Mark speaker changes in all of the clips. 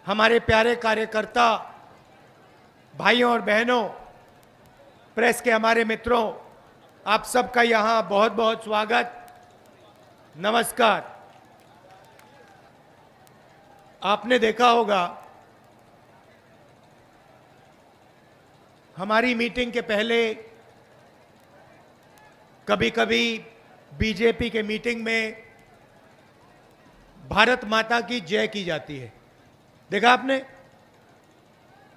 Speaker 1: हमारे प्यारे कार्यकर्ता भाइयों और बहनों, प्रेस के हमारे मित्रों, आप सबका यहां बहुत बहुत स्वागत, नमस्कार। आपने देखा होगा हमारी मीटिंग के पहले कभी कभी बीजेपी के मीटिंग में भारत माता की जय की जाती है। देखा आपने?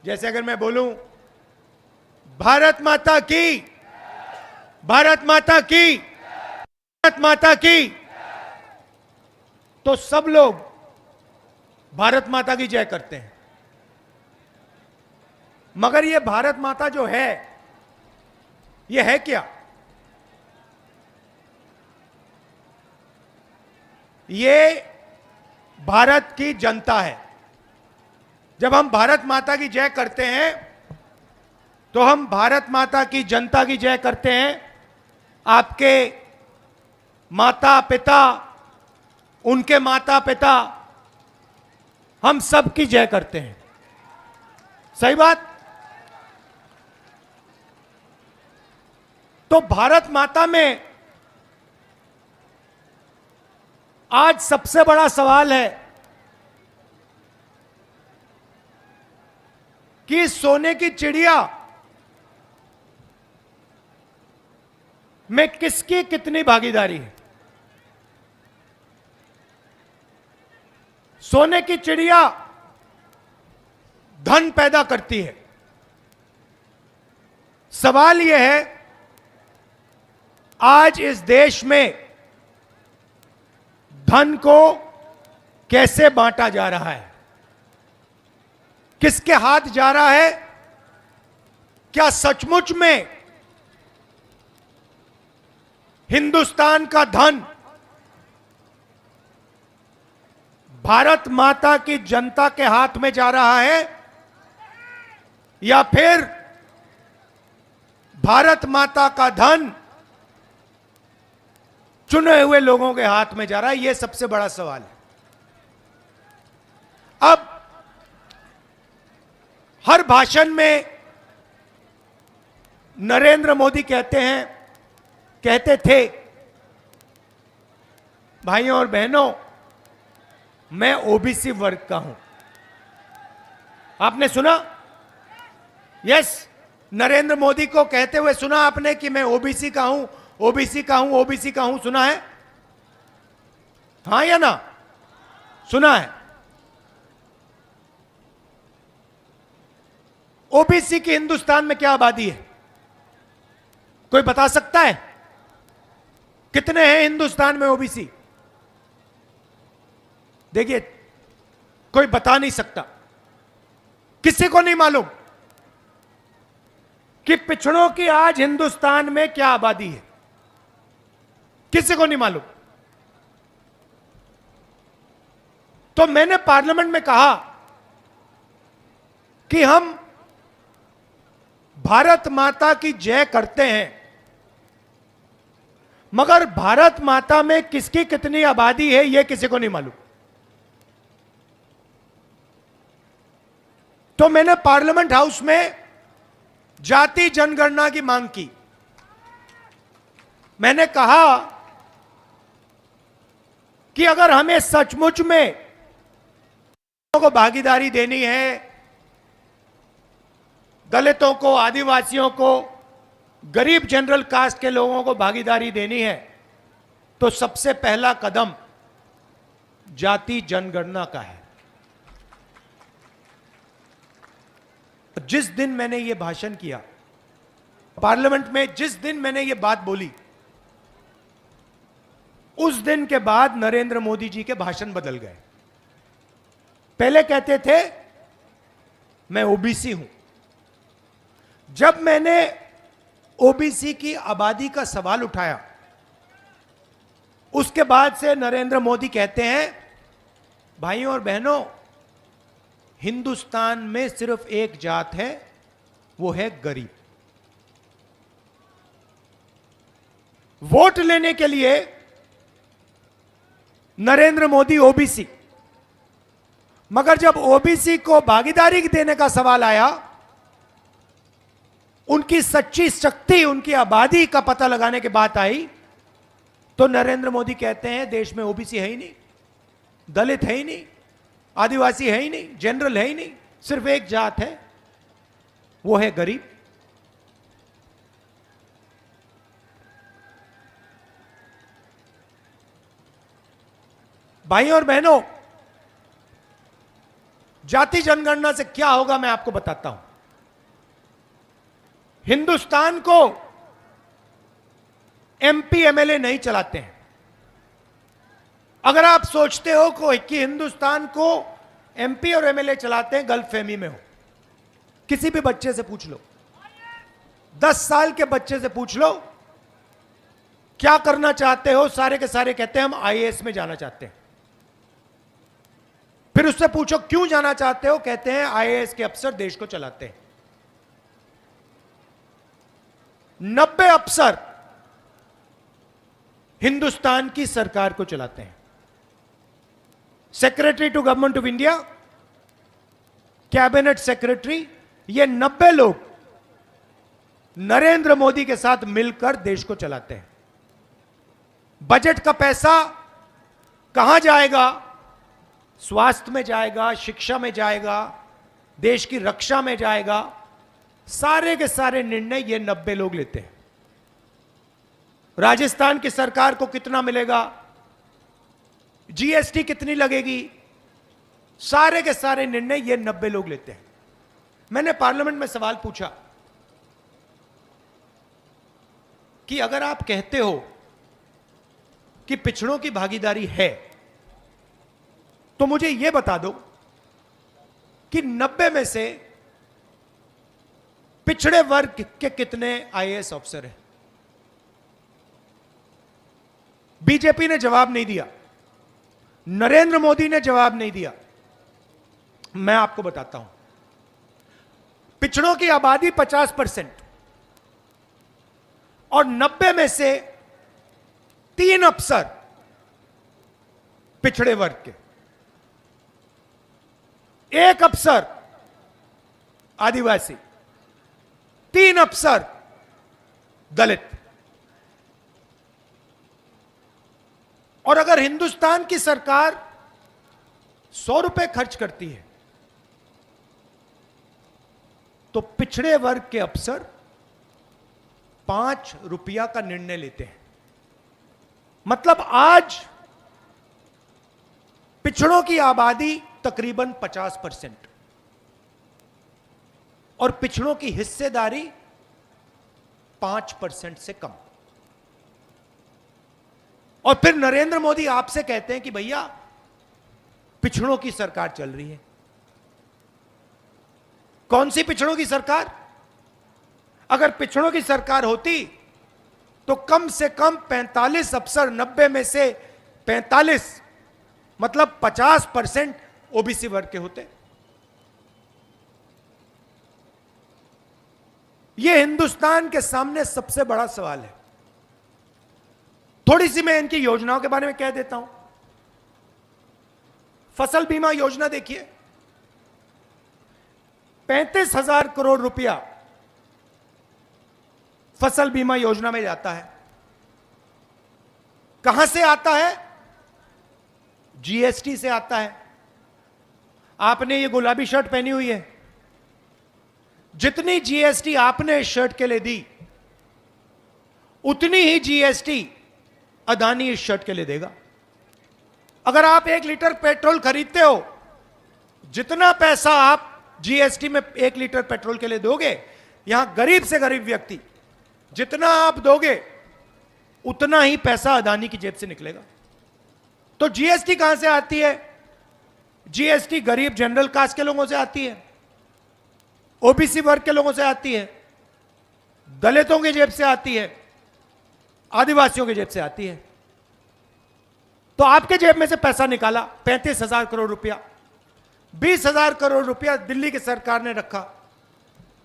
Speaker 1: जैसे अगर मैं बोलूं भारत माता की, भारत माता की, भारत माता की, तो सब लोग भारत माता की जय करते हैं। मगर ये भारत माता जो है, ये है क्या? ये भारत की जनता है। जब हम भारत माता की जय करते हैं तो हम भारत माता की जनता की जय करते हैं। आपके माता पिता, उनके माता पिता, हम सब की जय करते हैं। सही बात? तो भारत माता में आज सबसे बड़ा सवाल है कि सोने की चिड़िया में किसकी कितनी भागीदारी है। सोने की चिड़िया धन पैदा करती है। सवाल यह है, आज इस देश में धन को कैसे बांटा जा रहा है? किसके हाथ जा रहा है? क्या सचमुच में हिंदुस्तान का धन भारत माता की जनता के हाथ में जा रहा है, या फिर भारत माता का धन चुने हुए लोगों के हाथ में जा रहा है? यह सबसे बड़ा सवाल है। अब हर भाषण में नरेंद्र मोदी कहते थे, भाइयों और बहनों, मैं ओबीसी वर्ग का हूं। आपने सुना? यस, नरेंद्र मोदी को कहते हुए सुना आपने कि मैं ओबीसी का हूं, ओबीसी का हूं, ओबीसी का हूं? सुना है? हां या ना? सुना है। ओबीसी की हिंदुस्तान में क्या आबादी है? कोई बता सकता है? कितने हैं हिंदुस्तान में ओबीसी? देखिए, कोई बता नहीं सकता। किसी को नहीं मालूम कि पिछड़ों की आज हिंदुस्तान में क्या आबादी है। किसी को नहीं मालूम। तो मैंने पार्लियामेंट में कहा कि हम भारत माता की जय करते हैं, मगर भारत माता में किसकी कितनी आबादी है यह किसी को नहीं मालूम। तो मैंने पार्लियामेंट हाउस में जाति जनगणना की मांग की। मैंने कहा कि अगर हमें सचमुच में को भागीदारी देनी है, दलितों को, आदिवासियों को, गरीब जनरल कास्ट के लोगों को भागीदारी देनी है, तो सबसे पहला कदम जाति जनगणना का है। जिस दिन मैंने यह भाषण किया पार्लियामेंट में, जिस दिन मैंने यह बात बोली, उस दिन के बाद नरेंद्र मोदी जी के भाषण बदल गए। पहले कहते थे मैं ओबीसी हूं। जब मैंने ओबीसी की आबादी का सवाल उठाया, उसके बाद से नरेंद्र मोदी कहते हैं, भाइयों और बहनों, हिंदुस्तान में सिर्फ एक जात है, वो है गरीब। वोट लेने के लिए नरेंद्र मोदी ओबीसी, मगर जब ओबीसी को भागीदारी देने का सवाल आया, उनकी सच्ची शक्ति, उनकी आबादी का पता लगाने की बात आई, तो नरेंद्र मोदी कहते हैं देश में ओबीसी है ही नहीं, दलित है ही नहीं, आदिवासी है ही नहीं, जनरल है ही नहीं, सिर्फ एक जात है, वो है गरीब। भाइयों और बहनों, जाति जनगणना से क्या होगा मैं आपको बताता हूं। हिंदुस्तान को एमपी एमएलए नहीं चलाते हैं। अगर आप सोचते हो कि हिंदुस्तान को एमपी और एमएलए चलाते हैं, गलतफहमी में हो। किसी भी बच्चे से पूछ लो, 10 साल के बच्चे से पूछ लो क्या करना चाहते हो, सारे के सारे कहते हैं हम आईएएस में जाना चाहते हैं। फिर उससे पूछो क्यों जाना चाहते हो, कहते हैं आईएएस के अफसर देश को चलाते हैं। 90 अफसर हिंदुस्तान की सरकार को चलाते हैं। Secretary to government of India, cabinet secretary, ये 90 लोग नरेंद्र मोदी के साथ मिलकर देश को चलाते हैं। बजट का पैसा कहां जाएगा? स्वास्थ्य में जाएगा, शिक्षा में जाएगा, देश की रक्षा में जाएगा। सारे के सारे निर्णय ये 90 लोग लेते हैं। राजस्थान की सरकार को कितना मिलेगा, जीएसटी कितनी लगेगी, सारे के सारे निर्णय ये 90 लोग लेते हैं। मैंने पार्लियामेंट में सवाल पूछा कि अगर आप कहते हो कि पिछड़ों की भागीदारी है, तो मुझे यह बता दो कि 90 में से पिछड़े वर्ग के कितने आईएएस अफसर हैं। बीजेपी ने जवाब नहीं दिया, नरेंद्र मोदी ने जवाब नहीं दिया। मैं आपको बताता हूं, पिछड़ों की आबादी 50% और 90 में से 3 अफसर पिछड़े वर्ग के, 1 अफसर आदिवासी, 3 अफसर दलित। और अगर हिंदुस्तान की सरकार 100 रुपए खर्च करती है तो पिछड़े वर्ग के अफसर 5 रुपया का निर्णय लेते हैं। मतलब आज पिछड़ों की आबादी तकरीबन 50% और पिछड़ों की हिस्सेदारी 5% से कम। और फिर नरेंद्र मोदी आपसे कहते हैं कि भैया पिछड़ों की सरकार चल रही है। कौन सी पिछड़ों की सरकार? अगर पिछड़ों की सरकार होती तो कम से कम 45 अफसर, 90 में से 45 मतलब 50% ओबीसी वर्ग के होते। यह हिंदुस्तान के सामने सबसे बड़ा सवाल है। थोड़ी सी मैं इनकी योजनाओं के बारे में कह देता हूं। फसल बीमा योजना देखिए, 35,000 करोड़ रुपया फसल बीमा योजना में जाता है। कहां से आता है? जीएसटी से आता है। आपने ये गुलाबी शर्ट पहनी हुई है, जितनी जीएसटी आपने इस शर्ट के लिए दी उतनी ही जीएसटी अदानी इस शर्ट के लिए देगा। अगर आप 1 लीटर पेट्रोल खरीदते हो, जितना पैसा आप जीएसटी में 1 लीटर पेट्रोल के लिए दोगे, यहां गरीब से गरीब व्यक्ति जितना आप दोगे उतना ही पैसा अदानी की जेब से निकलेगा। तो जीएसटी कहां से आती है? जीएसटी गरीब जनरल कास्ट के लोगों से आती है, ओबीसी वर्ग के लोगों से आती है, दलितों की जेब से आती है, आदिवासियों की जेब से आती है। तो आपके जेब में से पैसा निकाला 35,000 करोड़ रुपया, 20,000 करोड़ रुपया दिल्ली की सरकार ने रखा,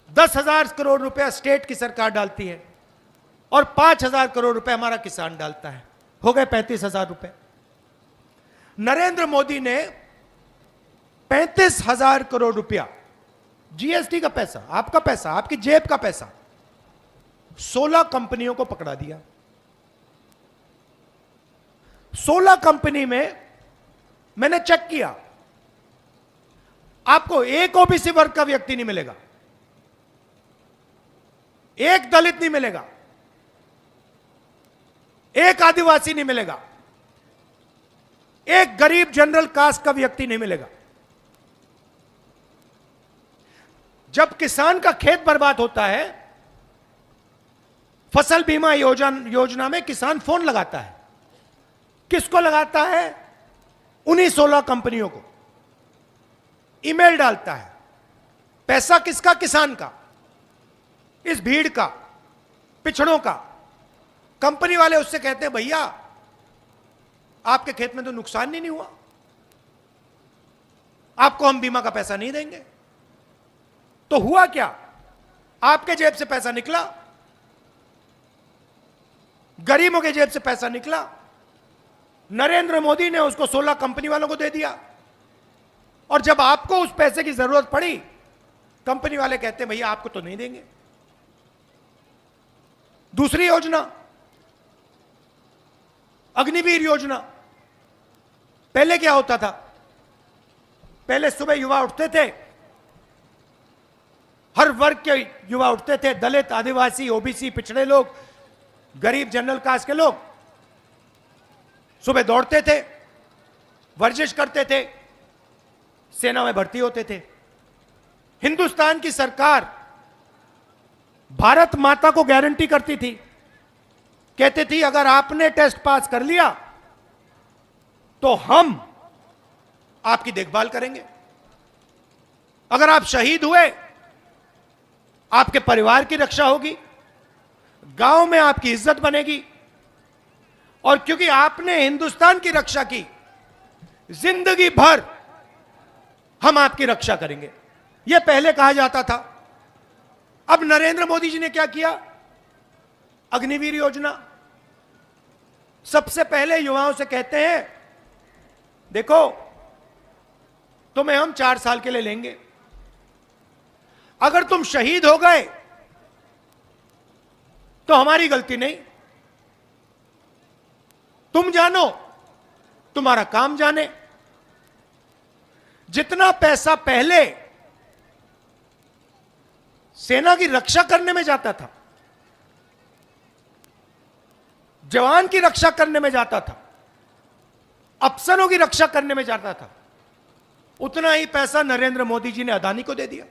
Speaker 1: 10,000 करोड़ रुपया स्टेट की सरकार डालती है और 5,000 करोड़ रुपए हमारा किसान डालता है। हो गए 35,000 रुपए। नरेंद्र मोदी ने 35,000 करोड़ रुपया जीएसटी का पैसा, आपकी जेब का पैसा 16 कंपनियों को पकड़ा दिया। 16 कंपनी में मैंने चेक किया, आपको एक ओबीसी वर्ग का व्यक्ति नहीं मिलेगा, एक दलित नहीं मिलेगा, एक आदिवासी नहीं मिलेगा, एक गरीब जनरल कास्ट का व्यक्ति नहीं मिलेगा। जब किसान का खेत बर्बाद होता है, फसल बीमा योजना में किसान फोन लगाता है, किसको लगाता है? उन्हीं 16 कंपनियों को ईमेल डालता है। पैसा किसका? किसान का, इस भीड़ का, पिछड़ों का। कंपनी वाले उससे कहते हैं भैया आपके खेत में तो नुकसान नहीं हुआ, आपको हम बीमा का पैसा नहीं देंगे। तो हुआ क्या? आपके जेब से पैसा निकला, गरीबों के जेब से पैसा निकला, नरेंद्र मोदी ने उसको 16 कंपनी वालों को दे दिया। और जब आपको उस पैसे की जरूरत पड़ी, कंपनी वाले कहते हैं भैया आपको तो नहीं देंगे। दूसरी योजना अग्निवीर योजना। पहले क्या होता था? पहले सुबह युवा उठते थे, हर वर्ग के युवा उठते थे, दलित, आदिवासी, ओबीसी, पिछड़े लोग, गरीब जनरल कास्ट के लोग सुबह दौड़ते थे, वर्जिश करते थे, सेना में भर्ती होते थे। हिंदुस्तान की सरकार भारत माता को गारंटी करती थी, कहती थी अगर आपने टेस्ट पास कर लिया तो हम आपकी देखभाल करेंगे, अगर आप शहीद हुए आपके परिवार की रक्षा होगी, गांव में आपकी इज्जत बनेगी, और क्योंकि आपने हिंदुस्तान की रक्षा की, जिंदगी भर हम आपकी रक्षा करेंगे, यह पहले कहा जाता था। अब नरेंद्र मोदी जी ने क्या किया? अग्निवीर योजना। सबसे पहले युवाओं से कहते हैं देखो तुम्हें हम 4 साल के लिए लेंगे, अगर तुम शहीद हो गए तो हमारी गलती नहीं, तुम जानो, तुम्हारा काम जाने। जितना पैसा पहले सेना की रक्षा करने में जाता था, जवान की रक्षा करने में जाता था, अफसरों की रक्षा करने में जाता था, उतना ही पैसा नरेंद्र मोदी जी ने अदानी को दे दिया।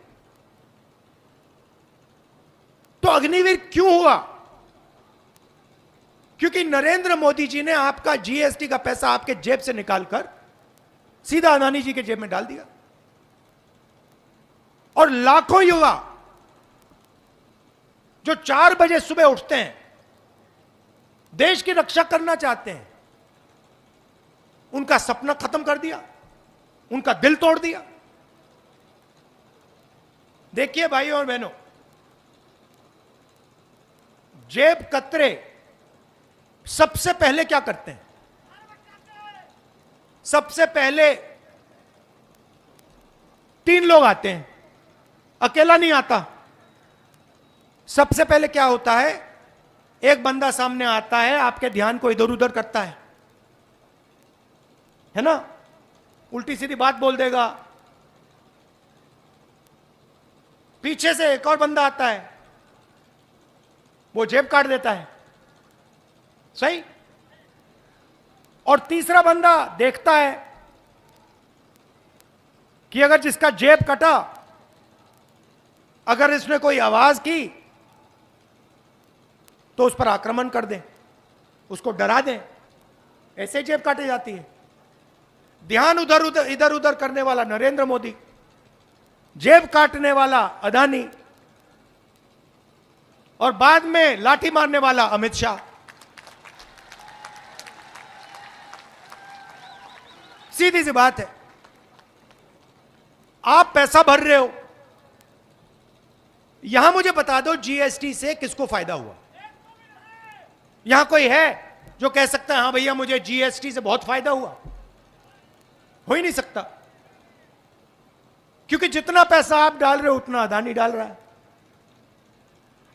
Speaker 1: तो अग्निवीर क्यों हुआ? क्योंकि नरेंद्र मोदी जी ने आपका जीएसटी का पैसा आपके जेब से निकालकर सीधा अदानी जी के जेब में डाल दिया। और लाखों युवा जो 4 बजे सुबह उठते हैं, देश की रक्षा करना चाहते हैं, उनका सपना खत्म कर दिया, उनका दिल तोड़ दिया। देखिए भाइयों और बहनों, जेब कतरे सबसे पहले क्या करते हैं? सबसे पहले 3 लोग आते हैं, अकेला नहीं आता। सबसे पहले क्या होता है? एक बंदा सामने आता है, आपके ध्यान को इधर उधर करता है ना, उल्टी सीधी बात बोल देगा। पीछे से एक और बंदा आता है, वो जेब काट देता है, सही। और तीसरा बंदा देखता है कि अगर जिसका जेब कटा, अगर इसने कोई आवाज की तो उस पर आक्रमण कर दें, उसको डरा दें। ऐसे जेब काटे जाती है। ध्यान इधर उधर करने वाला नरेंद्र मोदी, जेब काटने वाला अदानी, और बाद में लाठी मारने वाला अमित शाह। सीधी सी बात है, आप पैसा भर रहे हो, यहां मुझे बता दो जीएसटी से किसको फायदा हुआ? यहां कोई है जो कह सकता है हां भैया मुझे जीएसटी से बहुत फायदा हुआ? हो ही नहीं सकता। क्योंकि जितना पैसा आप डाल रहे हो उतना अदानी डाल रहा है।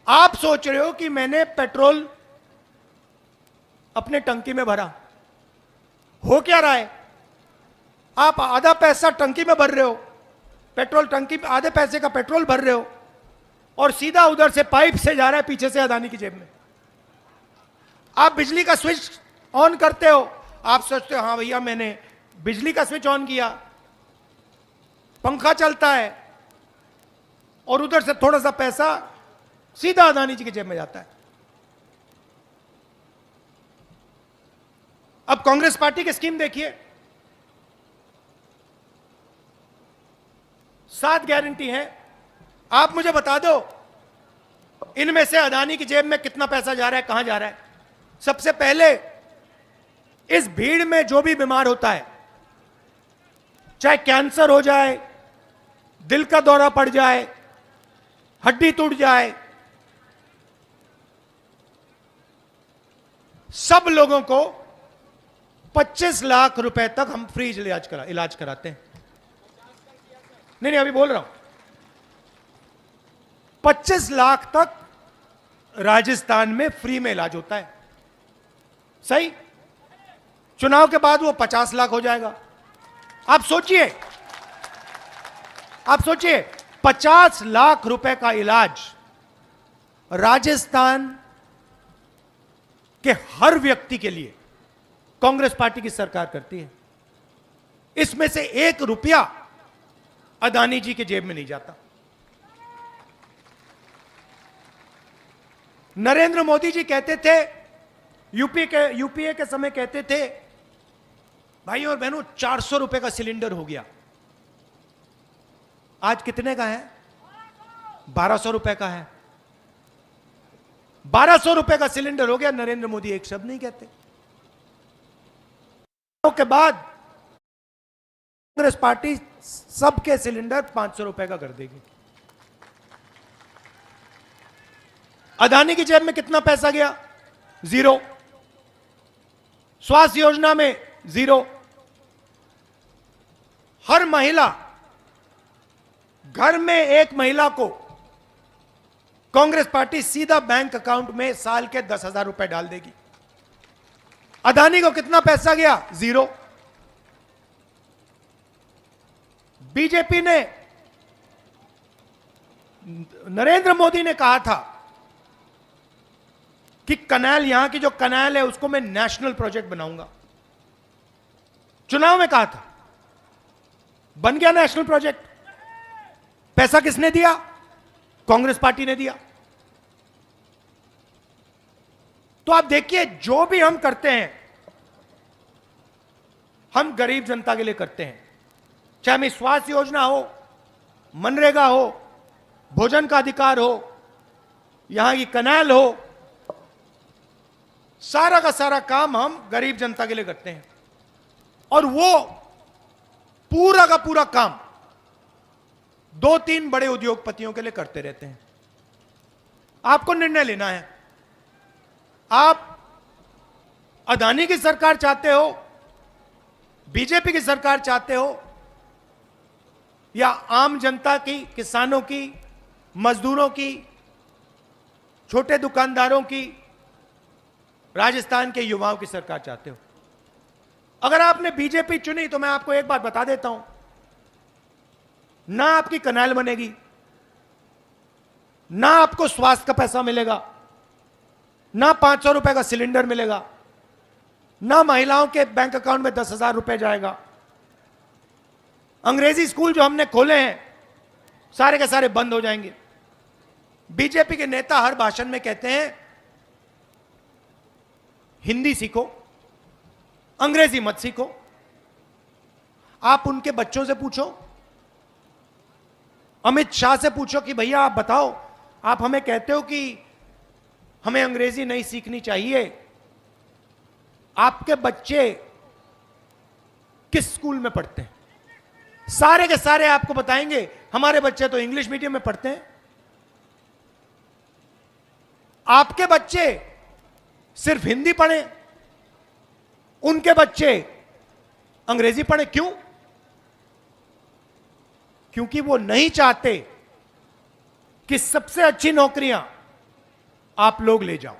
Speaker 1: आप सोच रहे हो कि मैंने पेट्रोल अपने टंकी में भरा, हो क्या रहा है? आप आधा पैसा टंकी में भर रहे हो, पेट्रोल टंकी में आधे पैसे का पेट्रोल भर रहे हो, और सीधा उधर से पाइप से जा रहा है पीछे से अदानी की जेब में। आप बिजली का स्विच ऑन करते हो, आप सोचते हो हाँ भैया मैंने बिजली का स्विच ऑन किया, पंखा चलता है, और उधर से थोड़ा सा पैसा सीधा अदानी जी की जेब में जाता है। अब कांग्रेस पार्टी की स्कीम देखिए, 7 गारंटी है। आप मुझे बता दो इनमें से अदानी की जेब में कितना पैसा जा रहा है, कहां जा रहा है? सबसे पहले इस भीड़ में जो भी बीमार होता है, चाहे कैंसर हो जाए, दिल का दौरा पड़ जाए, हड्डी टूट जाए, सब लोगों को 25 लाख रुपए तक हम फ्री इलाज कराते हैं। नहीं अभी बोल रहा हूं, 25 लाख तक राजस्थान में फ्री में इलाज होता है। सही, चुनाव के बाद वो 50 लाख हो जाएगा। आप सोचिए 50 लाख रुपए का इलाज राजस्थान के हर व्यक्ति के लिए कांग्रेस पार्टी की सरकार करती है। इसमें से 1 रुपया अदानी जी के जेब में नहीं जाता। नरेंद्र मोदी जी कहते थे, यूपीए के समय कहते थे, भाई और बहनों 400 रुपए का सिलेंडर हो गया। आज कितने का है? 1200 रुपए का है। 1200 रुपए का सिलेंडर हो गया। नरेंद्र मोदी एक शब्द नहीं कहते। के बाद कांग्रेस पार्टी सबके सिलेंडर 500 रुपए का कर देगी। अदानी की जेब में कितना पैसा गया? 0। स्वास्थ्य योजना में 0। हर महिला, घर में एक महिला को कांग्रेस पार्टी सीधा बैंक अकाउंट में साल के 10,000 रुपए डाल देगी। अदानी को कितना पैसा गया? 0। बीजेपी ने, नरेंद्र मोदी ने कहा था कि कनाल, यहां की जो कनाल है उसको मैं नेशनल प्रोजेक्ट बनाऊंगा। चुनाव में कहा था, बन गया नेशनल प्रोजेक्ट। पैसा किसने दिया? कांग्रेस पार्टी ने दिया। तो आप देखिए, जो भी हम करते हैं हम गरीब जनता के लिए करते हैं। चाहे में स्वास्थ्य योजना हो, मनरेगा हो, भोजन का अधिकार हो, यहां की कनाल हो, सारा का सारा काम हम गरीब जनता के लिए करते हैं। और वो पूरा का पूरा काम 2-3 बड़े उद्योगपतियों के लिए करते रहते हैं। आपको निर्णय लेना है, आप अदानी की सरकार चाहते हो, बीजेपी की सरकार चाहते हो, या आम जनता की, किसानों की, मजदूरों की, छोटे दुकानदारों की, राजस्थान के युवाओं की सरकार चाहते हो। अगर आपने बीजेपी चुनी तो मैं आपको एक बात बता देता हूं, ना आपकी कनाल बनेगी, ना आपको स्वास्थ्य का पैसा मिलेगा, ना 500 रुपए का सिलेंडर मिलेगा, ना महिलाओं के बैंक अकाउंट में 10,000 रुपए जाएगा। अंग्रेजी स्कूल जो हमने खोले हैं सारे के सारे बंद हो जाएंगे। बीजेपी के नेता हर भाषण में कहते हैं हिंदी सीखो, अंग्रेजी मत सीखो। आप उनके बच्चों से पूछो, अमित शाह से पूछो कि भैया आप बताओ, आप हमें कहते हो कि हमें अंग्रेजी नहीं सीखनी चाहिए, आपके बच्चे किस स्कूल में पढ़ते हैं? सारे के सारे आपको बताएंगे हमारे बच्चे तो इंग्लिश मीडियम में पढ़ते हैं। आपके बच्चे सिर्फ हिंदी पढ़े, उनके बच्चे अंग्रेजी पढ़े। क्यों? क्योंकि वो नहीं चाहते कि सबसे अच्छी नौकरियां आप लोग ले जाओ।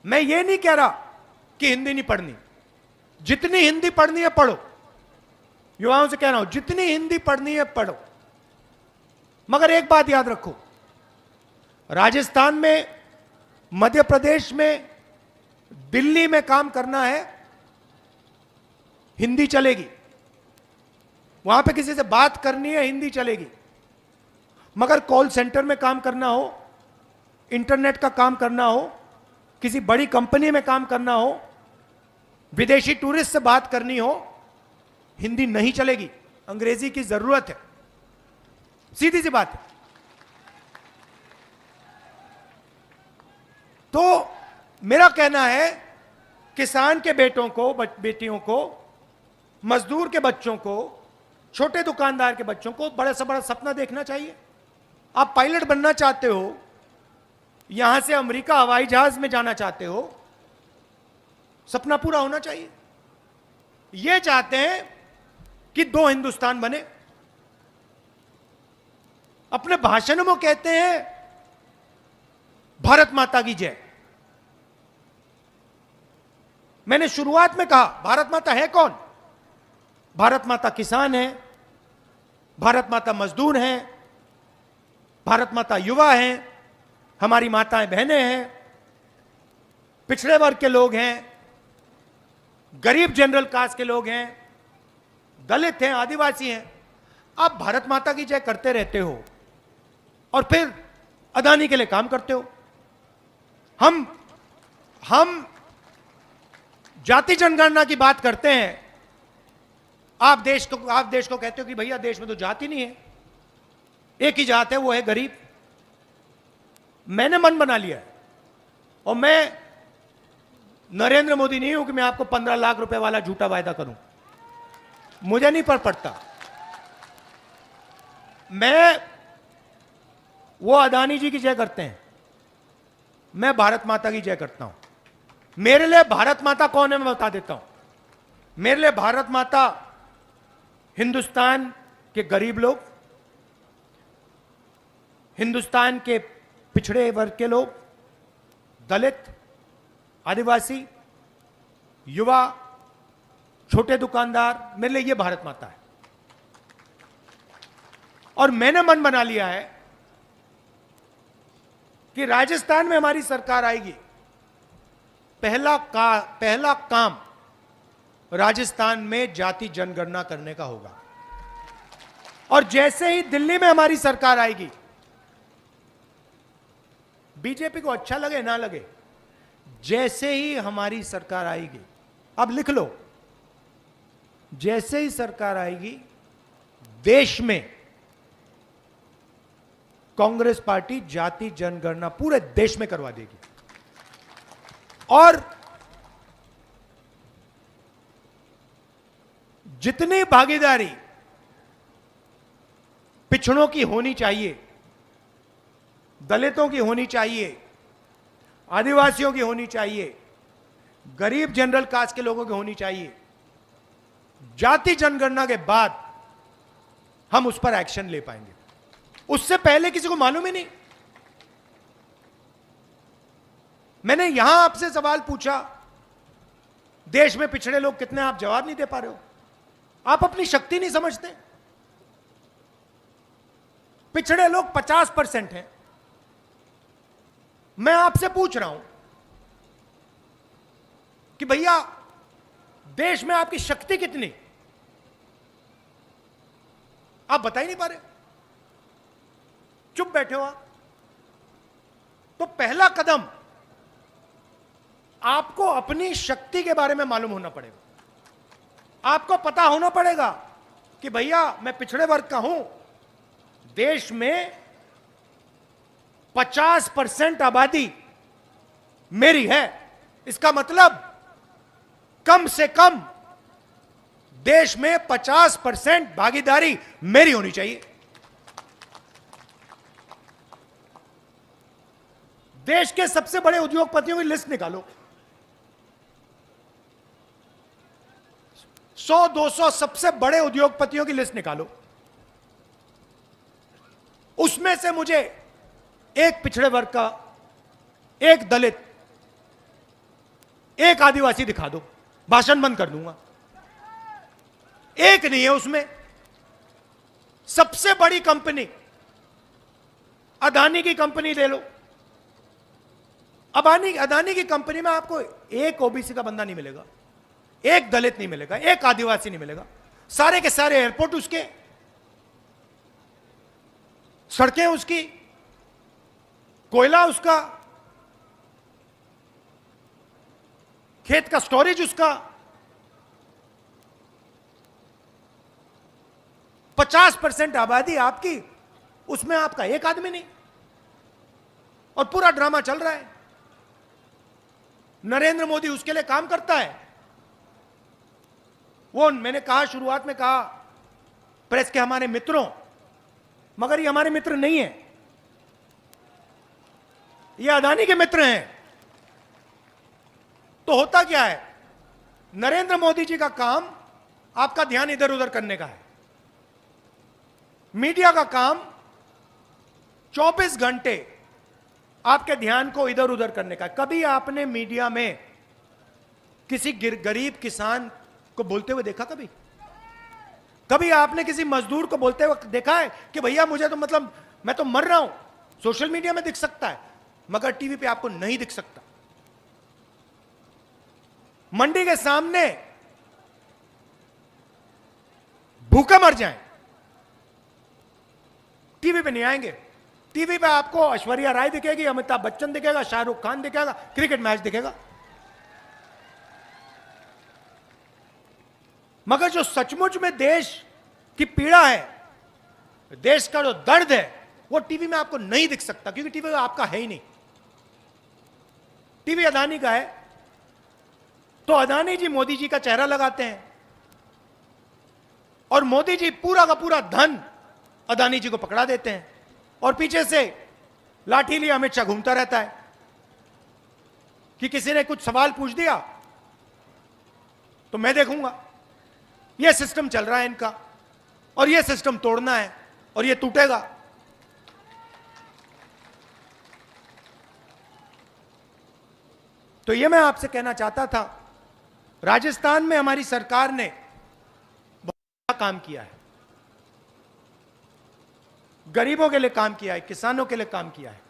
Speaker 1: मैं ये नहीं कह रहा कि हिंदी नहीं पढ़नी, जितनी हिंदी पढ़नी है पढ़ो, युवाओं से कह रहा हूं जितनी हिंदी पढ़नी है पढ़ो, मगर एक बात याद रखो, राजस्थान में, मध्य प्रदेश में, दिल्ली में काम करना है, हिंदी चलेगी, वहां पे किसी से बात करनी है, हिंदी चलेगी, मगर कॉल सेंटर में काम करना हो, इंटरनेट का काम करना हो, किसी बड़ी कंपनी में काम करना हो, विदेशी टूरिस्ट से बात करनी हो, हिंदी नहीं चलेगी, अंग्रेजी की जरूरत है। सीधी सी बात है। तो मेरा कहना है, किसान के बेटों को, बेटियों को, मजदूर के बच्चों को, छोटे दुकानदार के बच्चों को बड़ा से बड़ा सपना देखना चाहिए। आप पायलट बनना चाहते हो, यहां से अमेरिका हवाई जहाज में जाना चाहते हो, सपना पूरा होना चाहिए। यह चाहते हैं कि दो हिंदुस्तान बने। अपने भाषण में कहते हैं भारत माता की जय। मैंने शुरुआत में कहा भारत माता है कौन? भारत माता किसान है, भारत माता मजदूर हैं, भारत माता युवा हैं, हमारी माताएं बहनें हैं, पिछड़े वर्ग के लोग हैं, गरीब जनरल कास्ट के लोग हैं, दलित हैं, आदिवासी हैं। आप भारत माता की जय करते रहते हो और फिर अदानी के लिए काम करते हो। हम जाति जनगणना की बात करते हैं, आप देश को कहते हो कि भैया देश में तो जाति नहीं है, एक ही जात है, वो है गरीब। मैंने मन बना लिया है, और मैं नरेंद्र मोदी नहीं हूं कि मैं आपको 15 लाख रुपए वाला झूठा वायदा करूं, मुझे नहीं पड़ता। मैं, वो अदानी जी की जय करते हैं, मैं भारत माता की जय करता हूं। मेरे लिए भारत माता कौन है मैं बता देता हूं। मेरे लिए भारत माता हिंदुस्तान के गरीब लोग, हिंदुस्तान के पिछड़े वर्ग के लोग, दलित, आदिवासी, युवा, छोटे दुकानदार, मेरे लिए यह भारत माता है। और मैंने मन बना लिया है कि राजस्थान में हमारी सरकार आएगी, पहला काम राजस्थान में जाति जनगणना करने का होगा। और जैसे ही दिल्ली में हमारी सरकार आएगी, बीजेपी को अच्छा लगे ना लगे, जैसे ही हमारी सरकार आएगी, अब लिख लो, जैसे ही सरकार आएगी, देश में कांग्रेस पार्टी जाति जनगणना पूरे देश में करवा देगी। और जितनी भागीदारी पिछड़ों की होनी चाहिए, दलितों की होनी चाहिए, आदिवासियों की होनी चाहिए, गरीब जनरल कास्ट के लोगों की होनी चाहिए, जाति जनगणना के बाद हम उस पर एक्शन ले पाएंगे। उससे पहले किसी को मालूम ही नहीं। मैंने यहां आपसे सवाल पूछा, देश में पिछड़े लोग कितने, आप जवाब नहीं दे पा रहे हो। आप अपनी शक्ति नहीं समझते। पिछड़े लोग 50% हैं। मैं आपसे पूछ रहा हूं कि भैया देश में आपकी शक्ति कितनी, आप बता ही नहीं पा रहे, चुप बैठे हो आप। तो पहला कदम आपको अपनी शक्ति के बारे में मालूम होना पड़ेगा। आपको पता होना पड़ेगा कि भैया मैं पिछड़े वर्ग का हूं, देश में 50% आबादी मेरी है, इसका मतलब कम से कम देश में 50% भागीदारी मेरी होनी चाहिए। देश के सबसे बड़े उद्योगपतियों की लिस्ट निकालो, 100-200 सबसे बड़े उद्योगपतियों की लिस्ट निकालो, उसमें से मुझे एक पिछड़े वर्ग का, एक दलित, एक आदिवासी दिखा दो, भाषण बंद कर दूंगा। एक नहीं है उसमें। सबसे बड़ी कंपनी अदानी की कंपनी ले लो, अदानी की कंपनी में आपको एक ओबीसी का बंदा नहीं मिलेगा, एक दलित नहीं मिलेगा, एक आदिवासी नहीं मिलेगा। सारे के सारे एयरपोर्ट उसके, सड़कें उसकी, कोयला उसका, खेत का स्टोरेज उसका। 50% आबादी आपकी, उसमें आपका एक आदमी नहीं, और पूरा ड्रामा चल रहा है। नरेंद्र मोदी उसके लिए काम करता है। वो मैंने कहा, शुरुआत में कहा, प्रेस के हमारे मित्रों, मगर ये हमारे मित्र नहीं है, ये अदानी के मित्र हैं। तो होता क्या है, नरेंद्र मोदी जी का काम आपका ध्यान इधर उधर करने का है, मीडिया का काम 24 घंटे आपके ध्यान को इधर उधर करने का। कभी आपने मीडिया में किसी गरीब किसान को बोलते हुए देखा? कभी आपने किसी मजदूर को बोलते हुए देखा है कि भैया मुझे तो मतलब मैं तो मर रहा हूं? सोशल मीडिया में दिख सकता है, मगर टीवी पे आपको नहीं दिख सकता। मंडी के सामने भूखे मर जाएं, टीवी पे नहीं आएंगे। टीवी पे आपको ऐश्वर्या राय दिखेगी, अमिताभ बच्चन दिखेगा, शाहरुख खान दिखेगा, क्रिकेट मैच दिखेगा। मगर जो सचमुच में देश की पीड़ा है, देश का जो दर्द है, वो टीवी में आपको नहीं दिख सकता, क्योंकि टीवी आपका है ही नहीं। टीवी अदानी का है, तो अदानी जी मोदी जी का चेहरा लगाते हैं, और मोदी जी पूरा का पूरा धन अदानी जी को पकड़ा देते हैं, और पीछे से लाठी लिए अमित शाह घूमता रहता है कि किसी ने कुछ सवाल पूछ दिया तो मैं देखूंगा। यह सिस्टम चल रहा है इनका, और यह सिस्टम तोड़ना है, और यह टूटेगा। तो यह मैं आपसे कहना चाहता था, राजस्थान में हमारी सरकार ने बहुत अच्छा काम किया है, गरीबों के लिए काम किया है, किसानों के लिए काम किया है।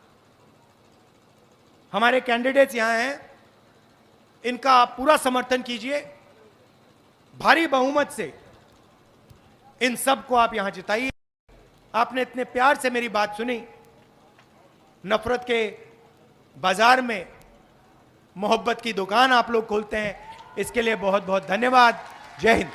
Speaker 1: हमारे कैंडिडेट्स यहां हैं, इनका आप पूरा समर्थन कीजिए, भारी बहुमत से इन सब को आप यहां जिताइए। आपने इतने प्यार से मेरी बात सुनी, नफरत के बाजार में मोहब्बत की दुकान आप लोग खोलते हैं, इसके लिए बहुत बहुत धन्यवाद। जय हिंद।